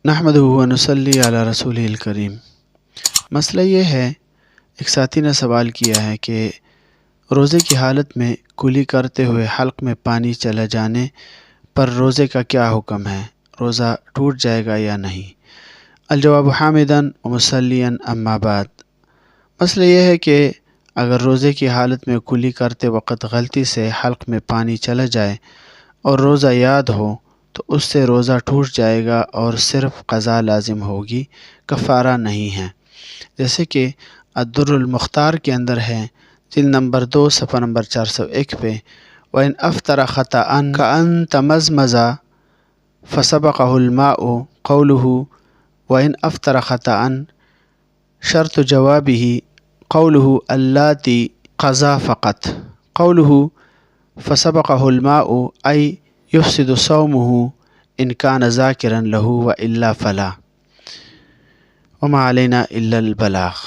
نحمدہ و نصلی علی رسول الکریم۔ مسئلہ یہ ہے، ایک ساتھی نے سوال کیا ہے کہ روزے کی حالت میں کلی کرتے ہوئے حلق میں پانی چلا جانے پر روزے کا کیا حکم ہے؟ روزہ ٹوٹ جائے گا یا نہیں؟ الجواب حامداً و مسلیاً اما بعد۔ مسئلہ یہ ہے کہ اگر روزے کی حالت میں کلی کرتے وقت غلطی سے حلق میں پانی چلا جائے اور روزہ یاد ہو تو اس سے روزہ ٹوٹ جائے گا اور صرف قضا لازم ہوگی، کفارہ نہیں ہے، جیسے کہ الدر المختار کے اندر ہے، جلد نمبر 2 صفحہ نمبر 401 پہ، وَإِنْ أَفْطَرَ خَطَأً كَأَنْ تَمَزْمَزَ فَسَبَقَهُ الْمَاءُ قَوْلُهُ وَإِنْ أَفْطَرَ خَطَأً شرط جوابه قوله اللاتي قضى فقط قوله فسبقه الماء أي يفسد صومه إن كان ذاكرا له وإلا فلا وما علينا إلا البلاغ۔